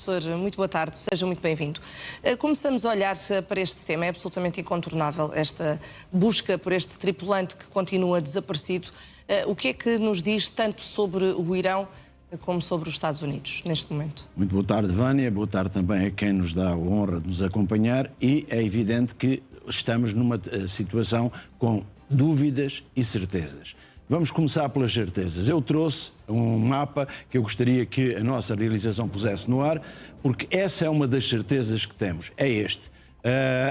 professor, muito boa tarde, seja muito bem-vindo. Começamos a olhar para este tema, é absolutamente incontornável esta busca por este tripulante que continua desaparecido. O que é que nos diz tanto sobre o Irão como sobre os Estados Unidos neste momento? Muito boa tarde, Vânia, boa tarde também a quem nos dá a honra de nos acompanhar, e é evidente que estamos numa situação com dúvidas e certezas. Vamos começar pelas certezas. Eu trouxe um mapa que eu gostaria que a nossa realização pusesse no ar, porque essa é uma das certezas que temos. É este.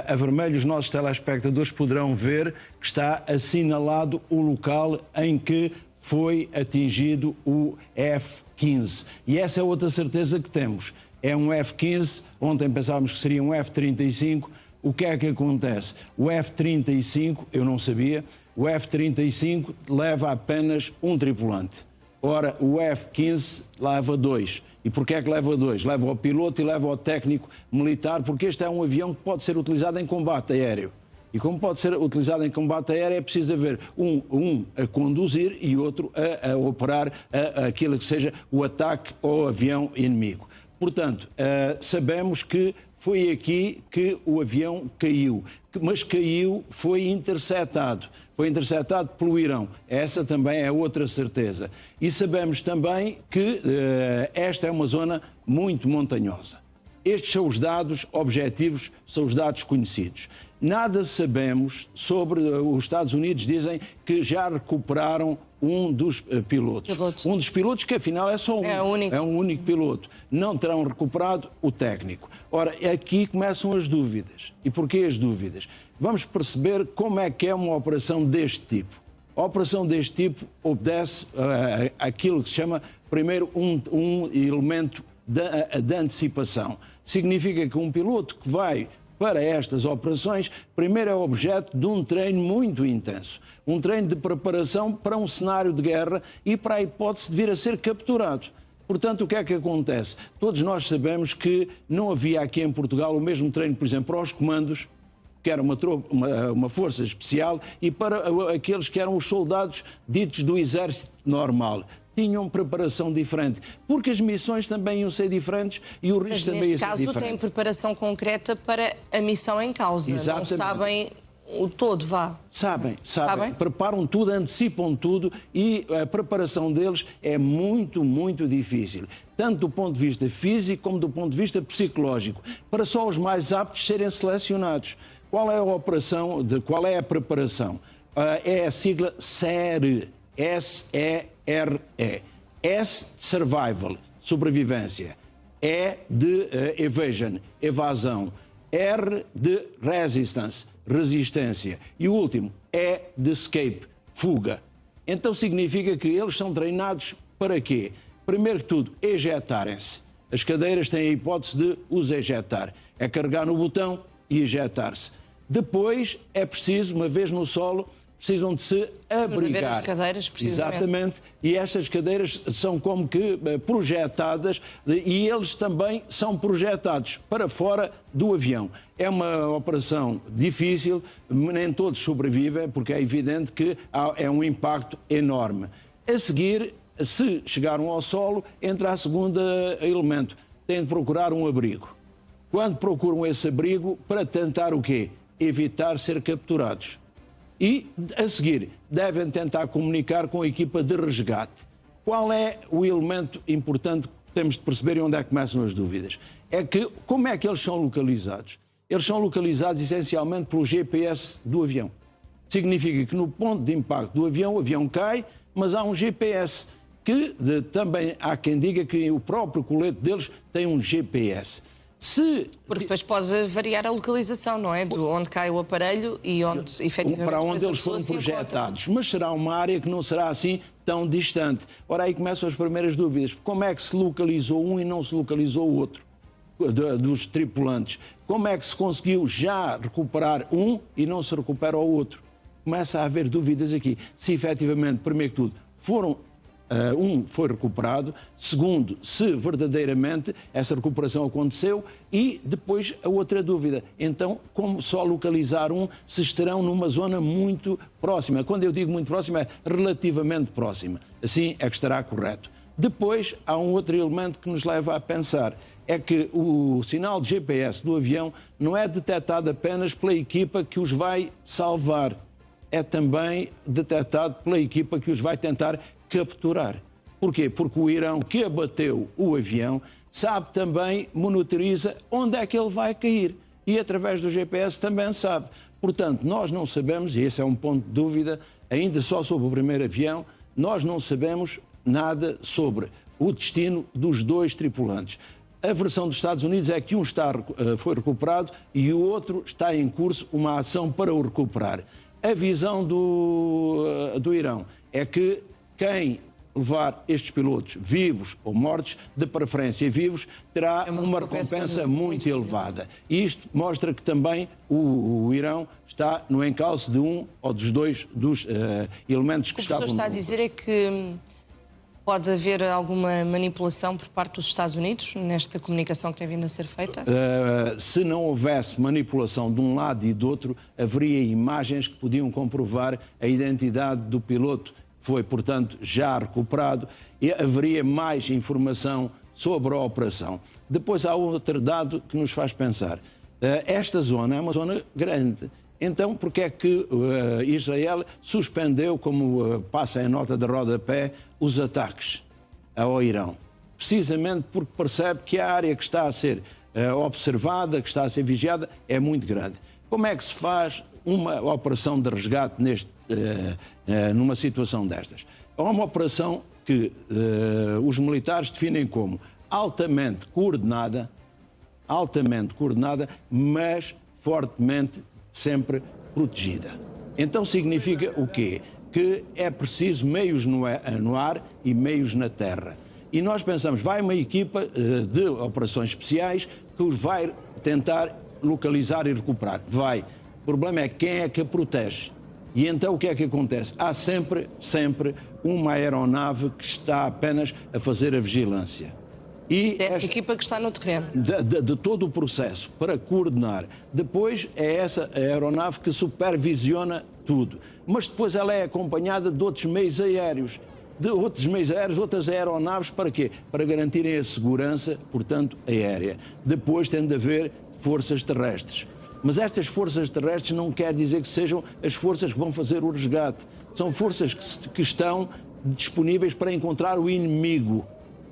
A vermelho, os nossos telespectadores poderão ver que está assinalado o local em que foi atingido o F-15. E essa é outra certeza que temos. É um F-15, ontem pensávamos que seria um F-35. O que é que acontece? O F-35, eu não sabia, o F-35 leva apenas um tripulante. Ora, o F-15 leva dois. E porquê é que leva dois? Leva o piloto e leva o técnico militar, porque este é um avião que pode ser utilizado em combate aéreo. E como pode ser utilizado em combate aéreo, é preciso haver um a conduzir e outro a operar aquilo que seja o ataque ao avião inimigo. Portanto, sabemos que foi aqui que o avião caiu, mas caiu, foi interceptado pelo Irão. Essa também é outra certeza. E sabemos também que esta é uma zona muito montanhosa. Estes são os dados objetivos, são os dados conhecidos. Nada sabemos sobre os Estados Unidos, dizem que já recuperaram um dos pilotos. Um dos pilotos que afinal é só um. É um único piloto. Não terão recuperado o técnico. Ora, aqui começam as dúvidas. E porquê as dúvidas? Vamos perceber como é que é uma operação deste tipo. A operação deste tipo obedece àquilo que se chama, primeiro, um elemento de antecipação. Significa que um piloto que vai para estas operações, primeiro é objeto de um treino muito intenso. Um treino de preparação para um cenário de guerra e para a hipótese de vir a ser capturado. Portanto, o que é que acontece? Todos nós sabemos que não havia aqui em Portugal o mesmo treino, por exemplo, para os comandos, que era uma força especial, e para aqueles que eram os soldados ditos do exército normal. Tinham preparação diferente, porque as missões também iam ser diferentes e o risco também ia ser diferente. Neste caso têm preparação concreta para a missão em causa. Exatamente. Não sabem o todo, vá. Sabem. Preparam tudo, antecipam tudo e a preparação deles é muito, muito difícil. Tanto do ponto de vista físico como do ponto de vista psicológico. Para só os mais aptos serem selecionados. Qual é a operação, qual é a preparação? É a sigla SERE. S-E-R-E. S de survival, sobrevivência. E de evasion, evasão. R de resistance, resistência. E o último, E de escape, fuga. Então significa que eles são treinados para quê? Primeiro que tudo, ejetarem-se. As cadeiras têm a hipótese de os ejetar. É carregar no botão e ejetar-se. Depois é preciso, uma vez no solo, precisam de se abrigar. Vamos a ver as cadeiras, precisamente. Exatamente. E estas cadeiras são como que projetadas e eles também são projetados para fora do avião. É uma operação difícil, nem todos sobrevivem, porque é evidente que é um impacto enorme. A seguir, se chegaram ao solo, entra a segunda elemento. Têm de procurar um abrigo. Quando procuram esse abrigo, para tentar o quê? Evitar ser capturados. E, a seguir, devem tentar comunicar com a equipa de resgate. Qual é o elemento importante que temos de perceber e onde é que começam as dúvidas? É que, como é que eles são localizados? Eles são localizados essencialmente pelo GPS do avião. Significa que no ponto de impacto do avião, o avião cai, mas há um GPS, que também há quem diga que o próprio colete deles tem um GPS. Porque depois pode variar a localização, não é? De onde cai o aparelho e onde efetivamente para onde eles foram projetados. Mas será uma área que não será assim tão distante. Ora, aí começam as primeiras dúvidas. Como é que se localizou um e não se localizou o outro dos tripulantes? Como é que se conseguiu já recuperar um e não se recupera o outro? Começa a haver dúvidas aqui. Se efetivamente, primeiro que tudo, um foi recuperado, segundo, se verdadeiramente essa recuperação aconteceu, e depois a outra dúvida, então como só localizar um se estarão numa zona muito próxima? Quando eu digo muito próxima, é relativamente próxima, assim é que estará correto. Depois, há um outro elemento que nos leva a pensar, é que o sinal de GPS do avião não é detectado apenas pela equipa que os vai salvar, é também detectado pela equipa que os vai tentar capturar. Porquê? Porque o Irão que abateu o avião sabe também, monitoriza onde é que ele vai cair. E através do GPS também sabe. Portanto, nós não sabemos, e esse é um ponto de dúvida, ainda só sobre o primeiro avião, nós não sabemos nada sobre o destino dos dois tripulantes. A versão dos Estados Unidos é que um foi recuperado e o outro está em curso uma ação para o recuperar. A visão do Irão é que quem levar estes pilotos vivos ou mortos, de preferência vivos, terá uma recompensa muito elevada. E isto mostra que também o Irão está no encalço de um ou dos dois dos elementos que estavam... O que o senhor está a dizer é que pode haver alguma manipulação por parte dos Estados Unidos nesta comunicação que tem vindo a ser feita? Se não houvesse manipulação de um lado e do outro, haveria imagens que podiam comprovar a identidade do piloto. Foi, portanto, já recuperado e haveria mais informação sobre a operação. Depois há outro dado que nos faz pensar. Esta zona é uma zona grande. Então, porque é que Israel suspendeu, como passa em nota de rodapé, os ataques ao Irão? Precisamente porque percebe que a área que está a ser observada, que está a ser vigiada, é muito grande. Como é que se faz uma operação de resgate numa situação destas? É uma operação que os militares definem como altamente coordenada, mas fortemente sempre protegida. Então significa o quê? Que é preciso meios no ar e meios na terra. E nós pensamos, vai uma equipa de operações especiais que os vai tentar localizar e recuperar. Vai. O problema é quem é que a protege. E então o que é que acontece? Há sempre uma aeronave que está apenas a fazer a vigilância. E dessa equipa que está no terreno. De todo o processo, para coordenar. Depois é essa aeronave que supervisiona tudo. Mas depois ela é acompanhada de outros meios aéreos. Outras aeronaves, para quê? Para garantirem a segurança, portanto, aérea. Depois tem de haver forças terrestres. Mas estas forças terrestres não quer dizer que sejam as forças que vão fazer o resgate. São forças que estão disponíveis para encontrar o inimigo.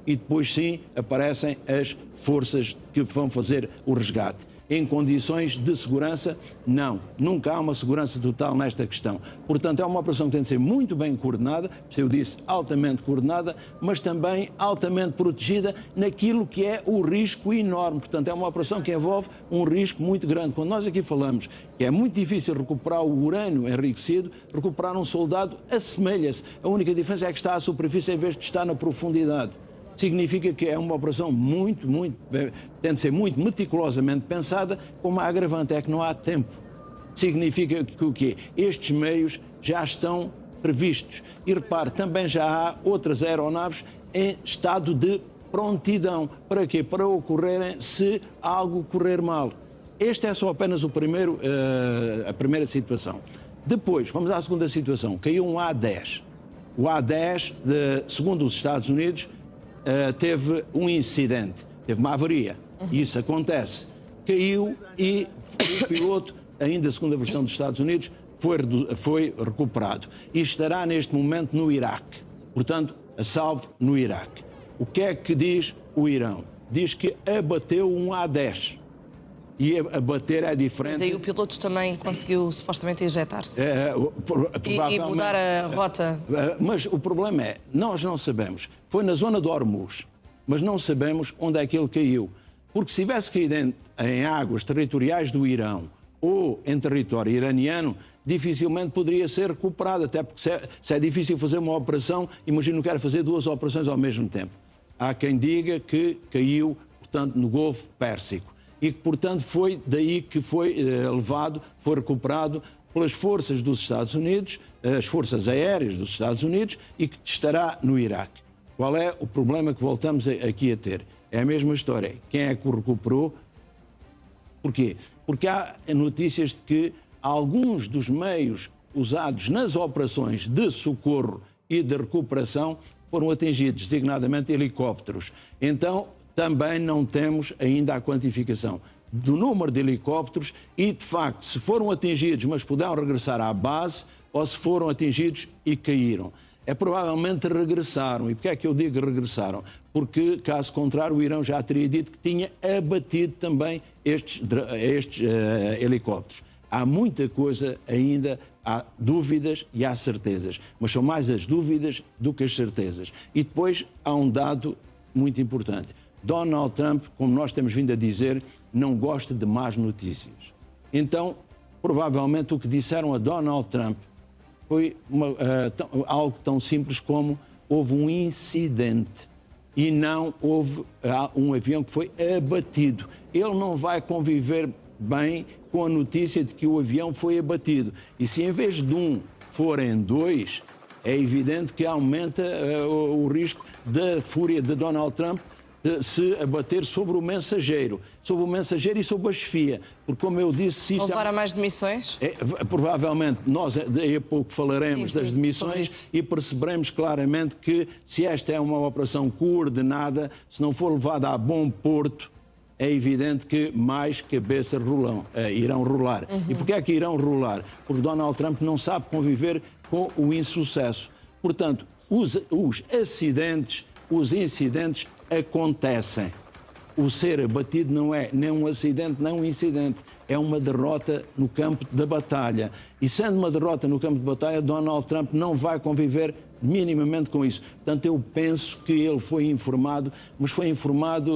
E depois sim aparecem as forças que vão fazer o resgate. Em condições de segurança, não. Nunca há uma segurança total nesta questão. Portanto, é uma operação que tem de ser muito bem coordenada, eu disse altamente coordenada, mas também altamente protegida naquilo que é o risco enorme. Portanto, é uma operação que envolve um risco muito grande. Quando nós aqui falamos que é muito difícil recuperar o urânio enriquecido, recuperar um soldado assemelha-se. A única diferença é que está à superfície em vez de estar na profundidade. Significa que é uma operação tem de ser muito meticulosamente pensada, com uma agravante, é que não há tempo. Significa que o quê? Estes meios já estão previstos. E repare, também já há outras aeronaves em estado de prontidão. Para quê? Para ocorrerem se algo correr mal. Este é só apenas a primeira situação. Depois, vamos à segunda situação. Caiu um A-10. O A-10, segundo os Estados Unidos, teve um incidente, teve uma avaria. Isso acontece. Caiu e o piloto, ainda segundo a versão dos Estados Unidos, foi recuperado. E estará neste momento no Iraque. Portanto, a salvo no Iraque. O que é que diz o Irão? Diz que abateu um A-10. E abater é diferente. Mas aí o piloto também conseguiu supostamente injetar-se e mudar a rota. Mas o problema é, nós não sabemos. Foi na zona de Hormuz, mas não sabemos onde é que ele caiu. Porque se tivesse caído em águas territoriais do Irão ou em território iraniano, dificilmente poderia ser recuperado, até porque se é difícil fazer uma operação, imagino que quero fazer duas operações ao mesmo tempo. Há quem diga que caiu, portanto, no Golfo Pérsico. E que, portanto, foi daí que foi foi recuperado pelas forças dos Estados Unidos, as forças aéreas dos Estados Unidos, e que estará no Iraque. Qual é o problema que voltamos aqui a ter? É a mesma história. Quem é que o recuperou? Porquê? Porque há notícias de que alguns dos meios usados nas operações de socorro e de recuperação foram atingidos, designadamente helicópteros. Então, também não temos ainda a quantificação do número de helicópteros e, de facto, se foram atingidos, mas puderam regressar à base, ou se foram atingidos e caíram. Provavelmente regressaram. E porquê é que eu digo regressaram? Porque, caso contrário, o Irão já teria dito que tinha abatido também estes helicópteros. Há muita coisa ainda, há dúvidas e há certezas, mas são mais as dúvidas do que as certezas. E depois há um dado muito importante. Donald Trump, como nós temos vindo a dizer, não gosta de más notícias. Então, provavelmente o que disseram a Donald Trump foi algo tão simples como houve um incidente e não houve um avião que foi abatido. Ele não vai conviver bem com a notícia de que o avião foi abatido. E se em vez de um forem dois, é evidente que aumenta o risco da fúria de Donald Trump de se abater sobre o mensageiro e sobre a chefia. Porque, como eu disse... Se isto levar a mais demissões? Provavelmente, nós daí a pouco falaremos das demissões e perceberemos claramente que se esta é uma operação coordenada, se não for levada a bom porto, é evidente que mais cabeças irão rolar. E porquê é que irão rolar? Porque Donald Trump não sabe conviver com o insucesso. Portanto, os acidentes, os incidentes acontecem. O ser abatido não é nem um acidente, nem um incidente. É uma derrota no campo da batalha. E sendo uma derrota no campo de batalha, Donald Trump não vai conviver minimamente com isso. Portanto, eu penso que ele foi informado, mas foi informado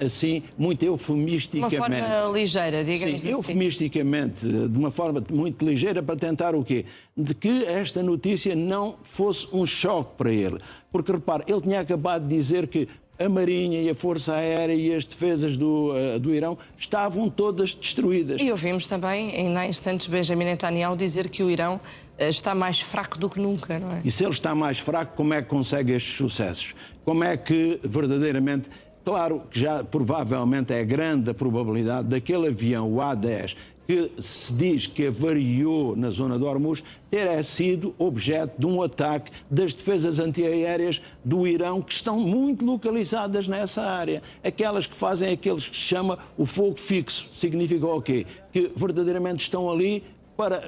assim, muito eufemisticamente. De uma forma ligeira, digamos assim. Eufemisticamente, de uma forma muito ligeira, para tentar o quê? De que esta notícia não fosse um choque para ele. Porque, repare, ele tinha acabado de dizer que a Marinha e a Força Aérea e as defesas do Irão estavam todas destruídas. E ouvimos também, ainda há instantes, Benjamin Netanyahu dizer que o Irão está mais fraco do que nunca, não é? E se ele está mais fraco, como é que consegue estes sucessos? Como é que, verdadeiramente... Claro que já provavelmente é grande a probabilidade daquele avião, o A-10, que se diz que avariou na zona de Hormuz, ter sido objeto de um ataque das defesas antiaéreas do Irão, que estão muito localizadas nessa área. Aquelas que fazem aqueles que se chama o fogo fixo. Significa o quê? Que verdadeiramente estão ali para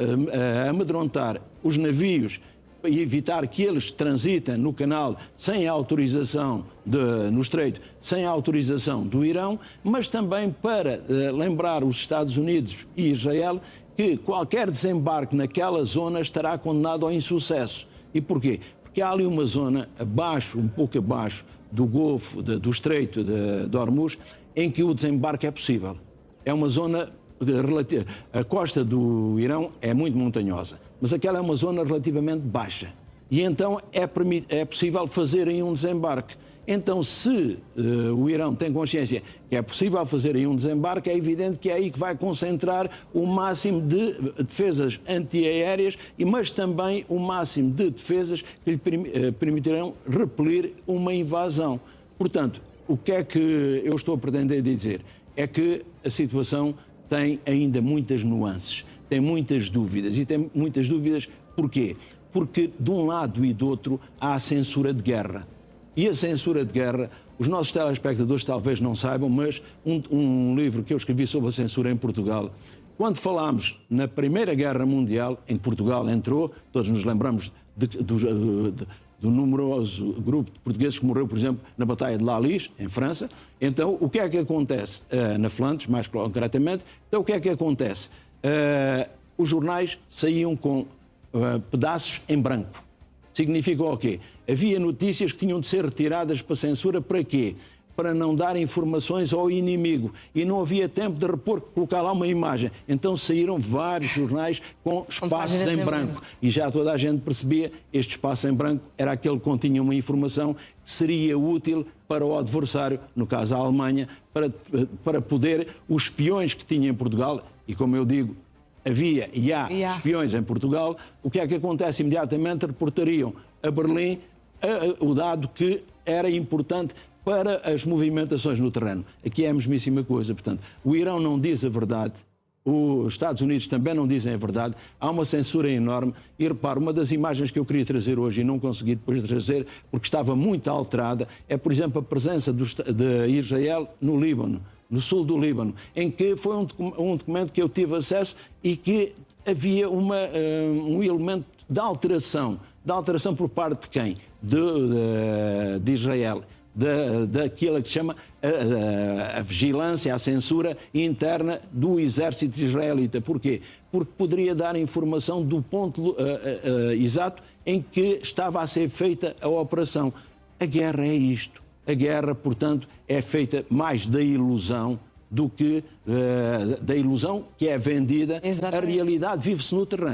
amedrontar os navios e evitar que eles transitem no canal sem autorização, no Estreito, sem autorização do Irão, mas também para lembrar os Estados Unidos e Israel que qualquer desembarque naquela zona estará condenado ao insucesso. E porquê? Porque há ali uma zona abaixo, um pouco abaixo do Golfo, do Estreito de Hormuz, em que o desembarque é possível. É uma zona relativa. A costa do Irão é muito montanhosa, mas aquela é uma zona relativamente baixa. E então é possível fazer aí um desembarque. Então, se o Irão tem consciência que é possível fazer aí um desembarque, é evidente que é aí que vai concentrar o máximo de defesas antiaéreas, mas também o máximo de defesas que lhe permitirão repelir uma invasão. Portanto, o que é que eu estou a pretender dizer? É que a situação tem ainda muitas nuances, tem muitas dúvidas. E tem muitas dúvidas porquê? Porque de um lado e do outro há a censura de guerra. E a censura de guerra, os nossos telespectadores talvez não saibam, mas um livro que eu escrevi sobre a censura em Portugal, quando falámos na Primeira Guerra Mundial, em Portugal entrou, todos nos lembramos do numeroso grupo de portugueses que morreu, por exemplo, na Batalha de Lalis, em França. Então, o que é que acontece na Flandres, mais concretamente? Então, o que é que acontece? Os jornais saíam com pedaços em branco. Significa o quê? Havia notícias que tinham de ser retiradas para censura. Para quê? Para não dar informações ao inimigo. E não havia tempo de repor, colocar lá uma imagem. Então saíram vários jornais com espaços em branco. E já toda a gente percebia que este espaço em branco era aquele que continha uma informação que seria útil para o adversário, no caso a Alemanha, para poder, os espiões que tinha em Portugal, e como eu digo, havia e há espiões em Portugal, o que é que acontece? Imediatamente reportariam a Berlim o dado que era importante para as movimentações no terreno. Aqui é a mesmíssima coisa. Portanto, o Irão não diz a verdade os Estados Unidos também não dizem a verdade, há uma censura enorme. E repare, uma das imagens que eu queria trazer hoje e não consegui depois trazer, porque estava muito alterada, é, por exemplo, a presença de Israel no Líbano, no sul do Líbano, em que foi um documento que eu tive acesso e que havia um elemento de alteração por parte de quem? De Israel. Daquilo que se chama a vigilância, a censura interna do exército israelita. Porquê? Porque poderia dar informação do ponto exato em que estava a ser feita a operação. A guerra é isto. A guerra, portanto, é feita mais da ilusão do que da ilusão que é vendida. Exatamente. A realidade vive-se no terreno.